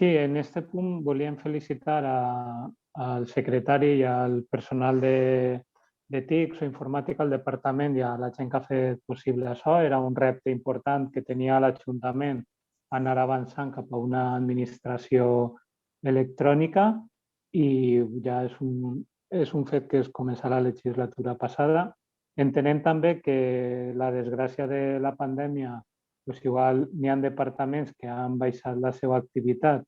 Sí, en este punt volíem felicitar al secretari i al personal de TICS o informàtica, al departament i a la gent que ha fet possible això. Era un repte important que tenia l'Ajuntament anar avançant cap a una administració electrònica i ja és un fet que es comença la legislatura passada. Entenem també que la desgràcia de la pandèmia, doncs igual n'hi ha departaments que han baixat la seva activitat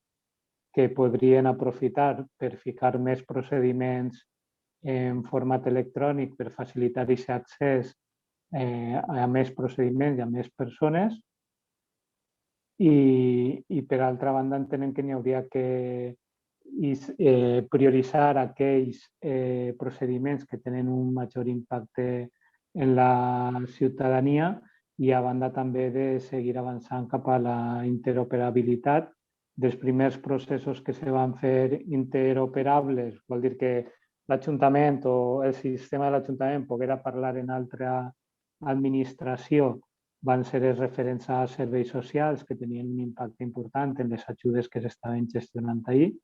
que podrien aprofitar per ficar més procediments en format electrònic per facilitar aquest accés a més procediments i a més persones. I per altra banda entenem que n'hi hauria que prioritzar aquells procediments que tenen un major impacte en la ciutadania i a banda també de seguir avançant cap a la interoperabilitat dels primers processos que se van fer interoperables. Vol dir que l'Ajuntament o el sistema de l'Ajuntament poguera parlar en altra administració van ser els referents a serveis socials que tenien un impacte important en les ajudes que s'estaven gestionant ahir.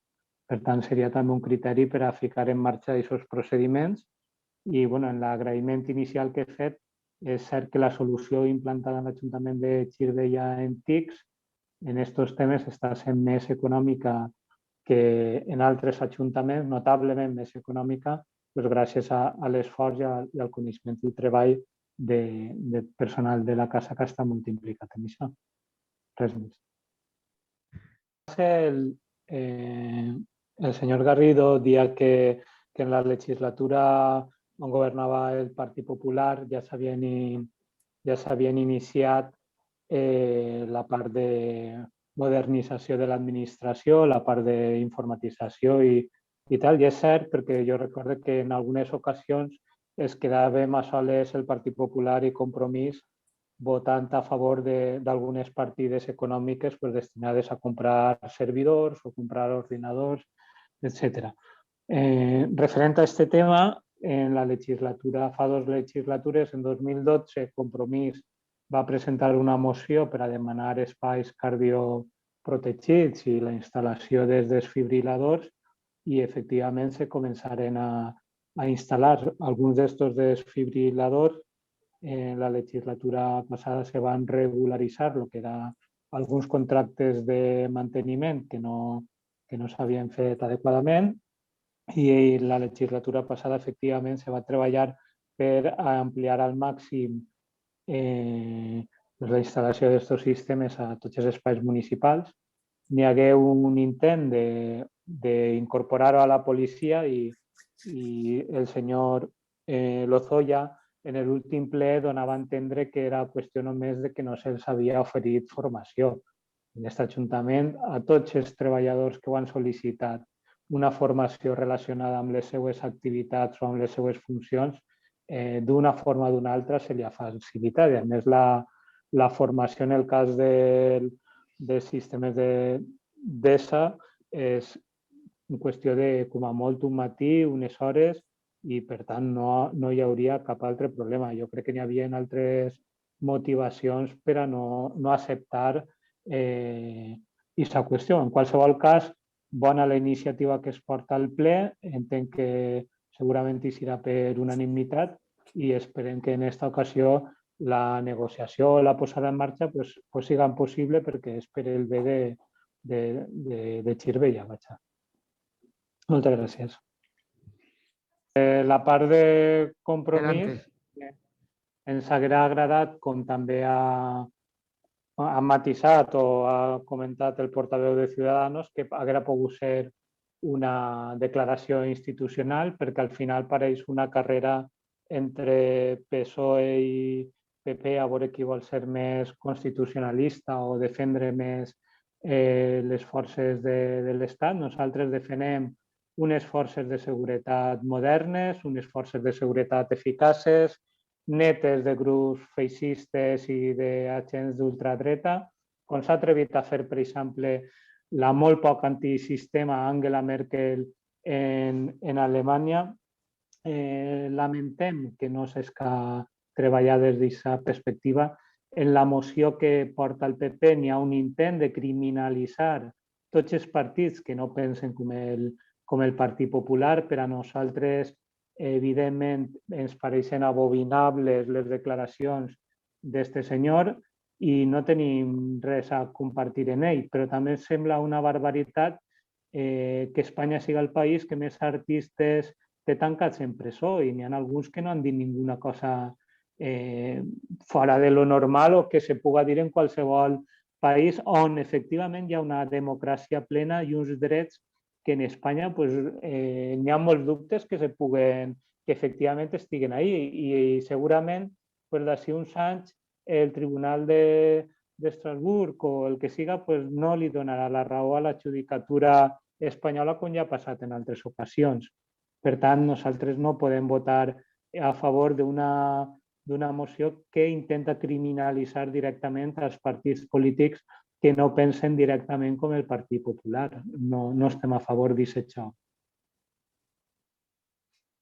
Per tant, seria també un criteri per a ficar en marxa aquests procediments. I en l'agraïment inicial que he fet, és cert que la solució implantada en l'Ajuntament de Girbella en TICS en aquests temes està sent més econòmica que en altres ajuntaments, notablement més econòmica, gràcies a l'esforç i al coneixement i treball del personal de la casa que està molt implicat en això. Res més. El senyor Garrido dia que en la legislatura on governava el Partit Popular ja s'havien iniciat la part de modernització de l'administració, la part d'informatització i tal. I és cert perquè jo recordo que en algunes ocasions es quedàvem a soles el Partit Popular i Compromís votant a favor d'algunes partides econòmiques destinades a comprar servidors o comprar ordinadors, etc. Referent a aquest tema, en la legislatura, fa 2 legislatures, en 2012, Compromís va presentar una moció per a demanar espais cardioprotegits i la instal·lació dels desfibriladors i efectivament se començaren a instal·lar alguns d'aquests desfibriladors. En la legislatura passada se van regularitzar el que eren alguns contractes de manteniment que no s'havien fet adequadament i la legislatura passada efectivament se va treballar per ampliar al màxim la instal·lació d'aquests sistemes a tots els espais municipals. N'hi hagué un intent d'incorporar-ho a la policia i el senyor Lozoya en l'últim ple donava a entendre que era qüestió només de que no se'ls havia oferit formació. En aquest Ajuntament, a tots els treballadors que ho han sol·licitat una formació relacionada amb les seues activitats o amb les seues funcions, d'una forma o d'una altra se li ha facilitat. I a més, la formació en el cas dels sistemes d'ESA és en qüestió de, com a molt, un matí, unes hores, i per tant no hi hauria cap altre problema. Jo crec que n'hi havia altres motivacions per a no acceptar aquesta qüestió. En qualsevol cas, bona la iniciativa que es porta al ple, entenc que segurament hi serà per unanimitat i esperem que en aquesta ocasió la negociació o la posada en marxa sigui possible perquè és per el bé de Girbella. Moltes gràcies. La part de Compromís ens hauria agradat, com també ha matisat o ha comentat el portaveu de Ciudadanos, que haguera pogut ser una declaració institucional perquè al final pareix una carrera entre PSOE i PP a veure qui vol ser més constitucionalista o defendre més les forces de l'Estat. Nosaltres defenem unes forces de seguretat modernes, unes forces de seguretat eficaces, netes de grups feixistes i d'agents d'ultradreta, com s'ha atrevit a fer, per exemple, la molt poc antisistema Angela Merkel en Alemanya. Lamentem que no s'esca treballar des d'aquesta perspectiva. En la moció que porta el PP n'hi ha un intent de criminalitzar tots els partits que no pensen com el Partit Popular. Per a nosaltres, evidentment, ens pareixen abominables les declaracions d'este senyor i no tenim res a compartir en ell, però també ens sembla una barbaritat que Espanya sigui el país que més artistes té tancats en presó, i n'hi ha alguns que no han dit ninguna cosa fora de lo normal o que se puga dir en qualsevol país on efectivament hi ha una democràcia plena i uns drets que en Espanya n'hi ha molts dubtes que efectivament estiguen ahí, i segurament d'ací uns anys el Tribunal d'Estrasburg o el que siga no li donarà la raó a la judicatura espanyola, com ja ha passat en altres ocasions. Per tant, nosaltres no podem votar a favor d'una moció que intenta criminalitzar directament els partits polítics que no pensen directament com el Partit Popular. No estem a favor d'això.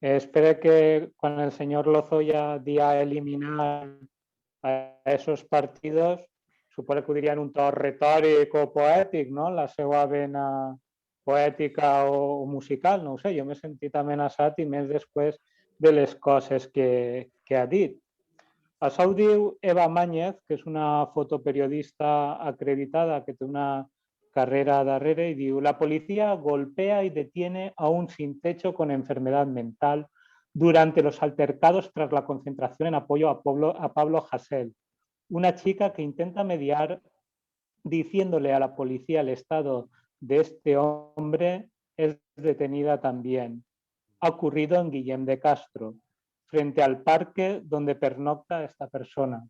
Espero que quan el senyor Lozoya dia eliminar a esos partidos, suposo que ho diria en un to retòric o poètic, no? La seva vena poètica o musical, no ho sé, jo m'he sentit amenaçat, i més després de les coses que ha dit. Això ho diu Eva Máñez, que és una fotoperiodista acreditada que té una carrera darrere, y diu: la policía golpea y detiene a un sin techo con enfermedad mental durante los altercados tras la concentración en apoyo a Pablo Hasél, una chica que intenta mediar diciéndole a la policía el estado de este hombre es detenida también. Ha ocurrido en Guillem de Castro, frente al parque donde pernocta esta persona.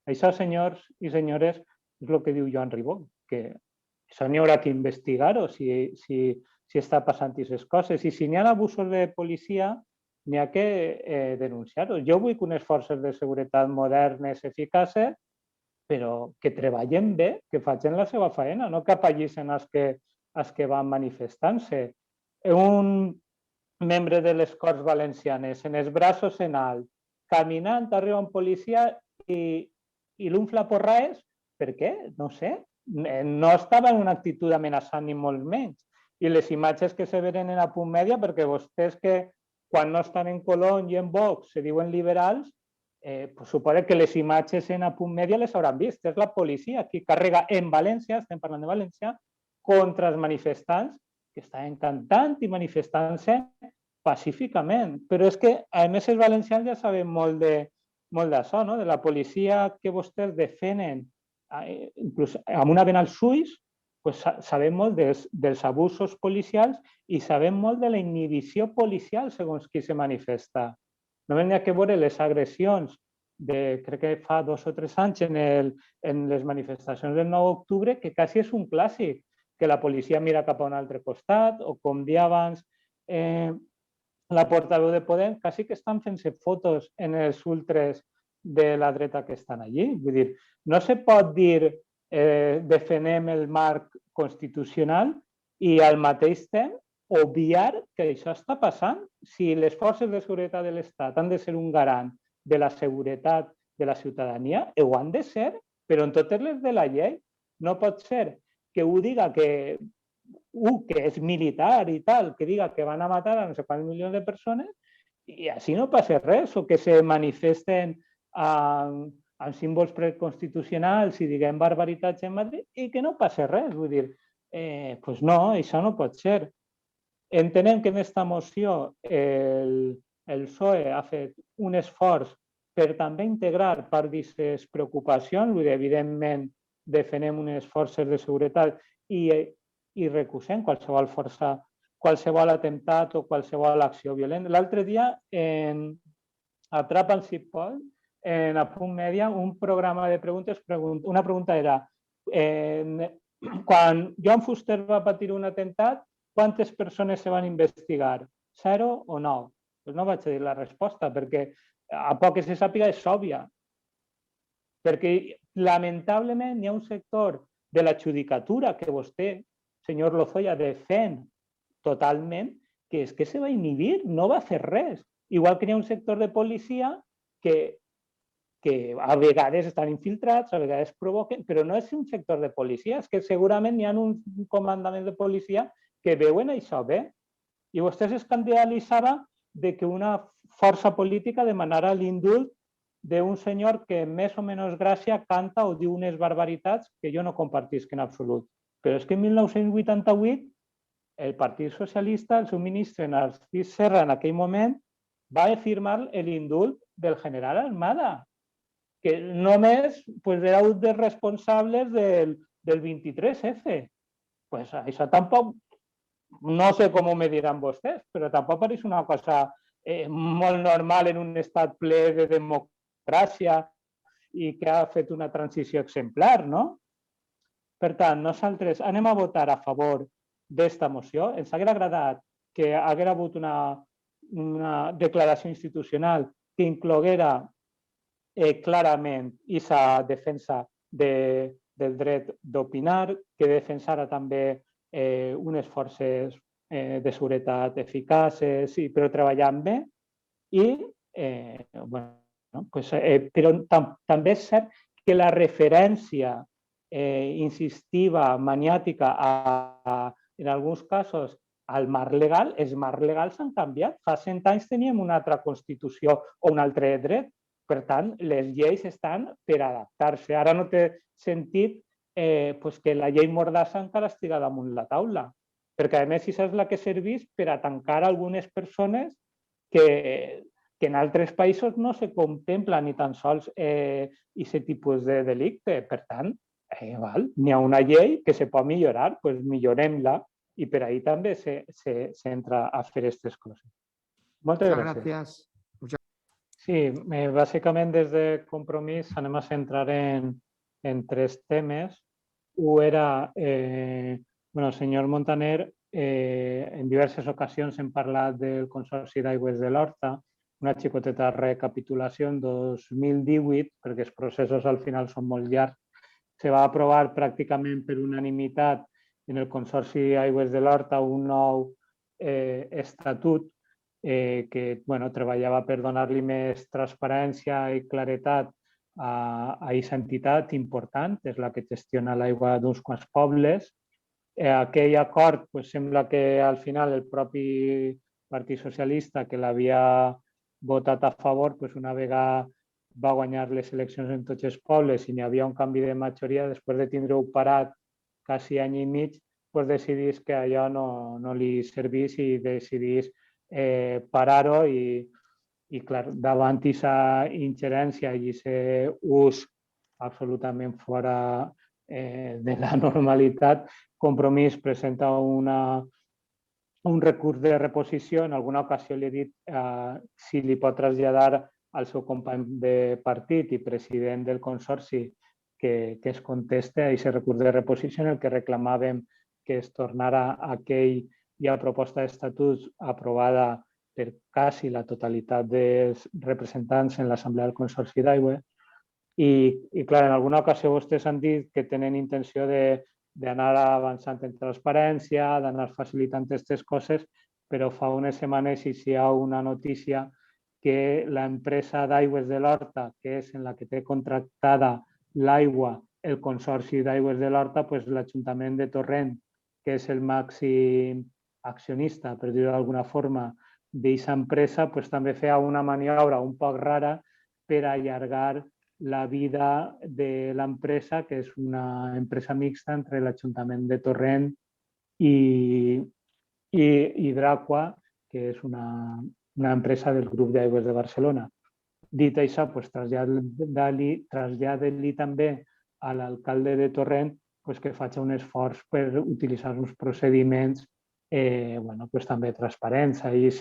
Això, senyors i senyores, és el que diu Joan Ribó, que això n'hi haurà que investigar-ho, si està passant aquestes coses. I si n'hi ha abusos de policia, n'hi ha que denunciar-ho. Jo vull que unes forces de seguretat modernes, eficaces, però que treballen bé, que facin la seva feina, no que apallissen els que van manifestant-se. Un membre de les Corts Valencianes, en els braços en alt, caminant, arriba un policia i l'unfla porraes. Per què? No sé. No estava en una actitud amenaçant ni molt menys. I les imatges que se venen en A Punt Mèdia, perquè vostès que quan no estan en Colom i en Vox se diuen liberals, suposo que les imatges en A Punt Mèdia les hauran vist. És la policia qui carrega en València, estem parlant de València, contra els manifestants que estaven cantant i manifestant-se pacíficament. Però és que, a més, els valencians ja sabem molt d'això, no? De la policia que vostès defenen, inclús amb una vena als ulls, sabem molt dels abusos policials i sabem molt de la inhibició policial segons qui se manifesta. Només n'hi ha que veure les agressions crec que fa 2 o 3 anys en les manifestacions del 9 d'octubre, que quasi és un clàssic, que la policia mira cap a un altre costat, o com dia abans la portaveu de Podem, quasi que estan fent-se fotos en els ultres de la dreta que estan allí. Vull dir, no se pot dir defenem el marc constitucional i al mateix temps obviar que això està passant. Si les forces de seguretat de l'Estat han de ser un garant de la seguretat de la ciutadania, ho han de ser, però en totes les de la llei. No pot ser que ho diga que és militar i tal, que diga que van a matar a no sé quants milions de persones i així no passa res, o que se manifesten amb símbols preconstitucionals i diguem barbaritats en Madrid i que no passa res. Vull dir, doncs no, això no pot ser. Entenem que en aquesta moció el PSOE ha fet un esforç per també integrar part d'aquestes preocupacions. Evidentment, defenem unes forces de seguretat i recusem qualsevol atemptat o qualsevol acció violenta. L'altre dia, a Atrapa'l si et pot, en A Punt Mèdia, un programa de preguntes, una pregunta era: quan Joan Fuster va patir un atemptat, quantes persones se van investigar? 0 o 9? Doncs no vaig dir la resposta, perquè a poc que se sàpiga és òbvia. Perquè, lamentablement, hi ha un sector de la judicatura que vostè, senyor Lozoya, defèn totalment, que és que se va inhibir, no va fer res. Igual que hi ha un sector de policia que que a vegades estan infiltrats, a vegades provoquen, però no és un sector de policia, és que segurament hi ha un comandament de policia que veuen això bé. I vostè s'escandalitzava de que una força política demanara l'indult d'un senyor que més o menys gràcia canta o diu unes barbaritats que jo no compartisc en absolut. Però és que en 1988 el Partit Socialista, el seu ministre Narcís Serra en aquell moment, va firmar l'indult del general Armada, que només era un dels responsables del 23F. Pues això tampoc, no sé com ho me diran vostès, però tampoc pareix una cosa molt normal en un estat ple de democràcia i que ha fet una transició exemplar, no? Per tant, nosaltres anem a votar a favor d'esta moció. Ens hauria agradat que hagués hagut una declaració institucional que incloguera clarament aquesta defensa del dret d'opinar, que defensara també unes forces de seguretat eficaces, però treballant bé. Però també és cert que la referència insistiva, maniàtica, en alguns casos, al marc legal, els marcs legals han canviat. Fa 100 anys teníem una altra Constitució o un altre dret. Per tant, les lleis estan per adaptar-se. Ara no té sentit que la llei Mordassa encara estigui damunt la taula, perquè a més això és la que serveix per a tancar algunes persones que en altres països no se contempla ni tan sols aquest tipus de delicte. Per tant, n'hi ha una llei que se pot millorar, doncs millorem-la i per ahí també s'entra a fer aquestes coses. Moltes gràcies. Sí, bàsicament des de Compromís anem a centrar en 3 temes. Un era, el senyor Montaner en diverses ocasions hem parlat del Consorci d'Aigües de l'Horta, una xicoteta recapitulació en 2018, perquè els processos al final són molt llargs. Se va aprovar pràcticament per unanimitat en el Consorci d'Aigües de l'Horta un nou estatut que treballava per donar-li més transparència i claretat a aquesta entitat important, és la que gestiona l'aigua d'uns quants pobles. Aquell acord sembla que al final el propi Partit Socialista, que l'havia votat a favor, una vegada va guanyar les eleccions en tots els pobles i n'hi havia un canvi de majoria, després de tindre-ho parat quasi any i mig, decidís que allò no li servís i decidís parar-ho i clar, davant d'aquesta ingerència i aquest ús absolutament fora de la normalitat, Compromís presenta un recurs de reposició. En alguna ocasió li he dit si li pot traslladar al seu company de partit i president del Consorci que es conteste a aquest recurs de reposició en el que reclamàvem que es tornara a aquella proposta d'estatuts aprovada per quasi la totalitat dels representants en l'Assemblea del Consorci d'Aigua. I clar, en alguna ocasió vostès han dit que tenen intenció d'anar avançant en transparència, d'anar facilitant aquestes coses, però fa unes setmanes hi ha una notícia que l'empresa d'Aigües de l'Horta, que és en la que té contractada l'aigua el Consorci d'Aigües de l'Horta, l'Ajuntament de Torrent, que és el màxim accionista, per dir-ho d'alguna forma, d'aquesta empresa, també feia una maniobra un poc rara per allargar la vida de l'empresa, que és una empresa mixta entre l'Ajuntament de Torrent i Hidraqua, que és una empresa del grup d'Aigües de Barcelona. Dit això, trasllada-li també a l'alcalde de Torrent que faci un esforç per utilitzar uns procediments també transparents. Ahir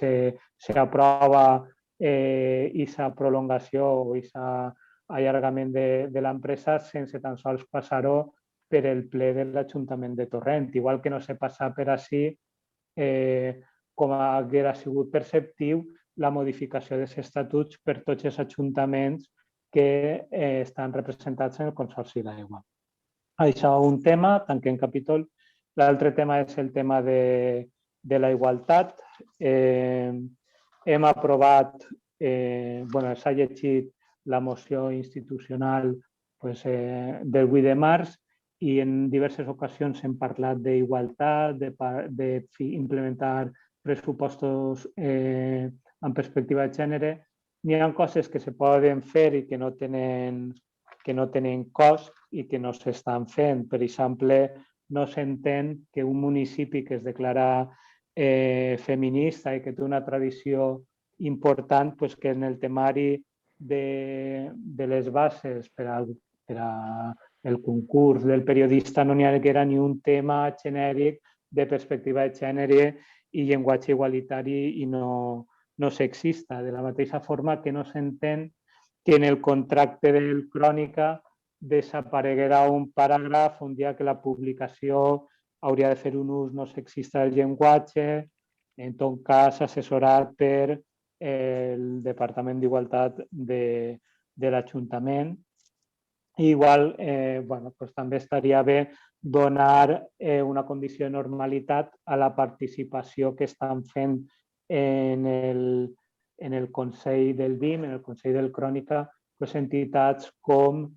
s'aprova aquesta prolongació o aquest allargament de l'empresa sense tan sols passar-ho per el ple de l'Ajuntament de Torrent. Igual que no se passa per ací, com hauria sigut perceptiu la modificació dels estatuts per tots els ajuntaments que estan representats en el Consorci d'Aigua. Això és un tema, tanquem capítol. L'altre tema és el tema de la igualtat. Hem aprovat, s'ha llegit la moció institucional del 8 de març i en diverses ocasions hem parlat d'igualtat, d'implementar pressupostos en perspectiva de gènere. N'hi ha coses que se poden fer i que no tenen cost i que no s'estan fent. Per exemple, no s'entén que un municipi que es declara feminista i que té una tradició important, que en el temari de les bases per al concurs del periodista no n'hi haguera ni un tema genèric de perspectiva de gènere i llenguatge igualitari i no sexista. De la mateixa forma que no s'entén que en el contracte del Crònica desapareguerà un paràgraf on dia que la publicació hauria de fer un ús no sexista del llenguatge, en tot cas assessorat per el Departament d'Igualtat de l'Ajuntament. Igual, també estaria bé donar una condició de normalitat a la participació que estan fent en el Consell del BIM, en el Consell del Crònica, entitats com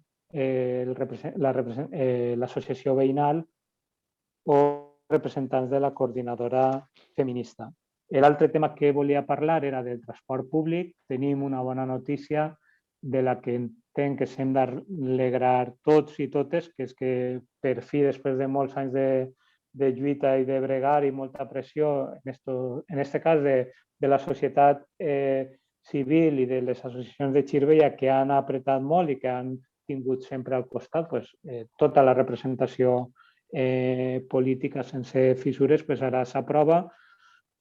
l'associació veïnal o representants de la coordinadora feminista. L'altre tema que volia parlar era del transport públic. Tenim una bona notícia de la que entenc que s'hem d'alegrar tots i totes, que és que per fi, després de molts anys de lluita i de bregar i molta pressió, en aquest cas de la societat civil i de les associacions de Xirvella, que han apretat molt i que han tingut sempre al costat tota la representació política sense fissures, ara s'aprova,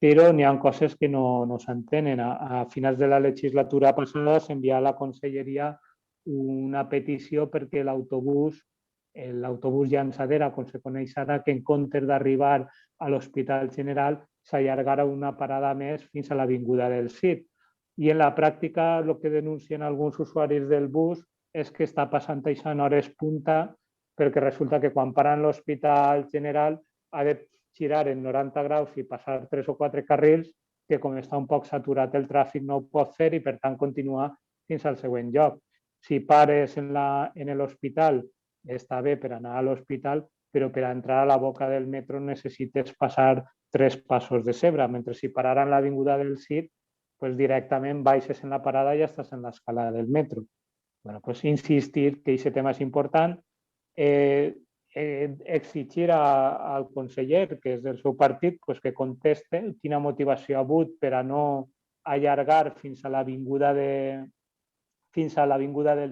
però n'hi ha coses que no s'entenen. A finals de la legislatura passada s'envià a la conselleria una petició perquè l'autobús llançadera, com se coneix ara, que en comptes d'arribar a l'Hospital General s'allargara una parada més fins a l'Avinguda del Cid. I en la pràctica el que denuncien alguns usuaris del bus és que està passant això en hores punta, perquè resulta que quan paren l'Hospital General ha de girar en 90 graus i passar 3 o 4 carrils, que com està un poc saturat el tràfic no ho pot fer i per tant continuar fins al següent lloc. Si pares en l'hospital està bé per anar a l'hospital, però per entrar a la boca del metro necessites passar 3 passos de zebra, mentre si pararan a l'Avinguda del Cid, directament baixes en la parada i ja estàs en l'escalada del metro. Insistir que aquest tema és important, exigir al conseller, que és del seu partit, que conteste quina motivació ha hagut per a no allargar fins a l'Avinguda del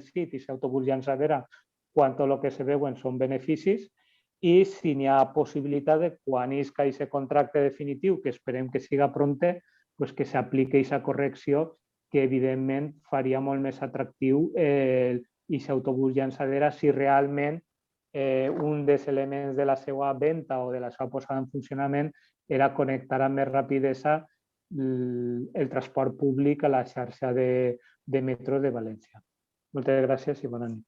Cid i l'autobús llançadera, quan tot el que se veuen són beneficis, i si n'hi ha possibilitat de, quan isca aquest contracte definitiu, que esperem que siga prompte, que s'apliqui aquesta correcció, que evidentment faria molt més atractiu aquest autobús llançadera si realment un dels elements de la seva venda o de la seva posada en funcionament era connectar amb més rapidesa el transport públic a la xarxa de metro de València. Moltes gràcies i bona nit.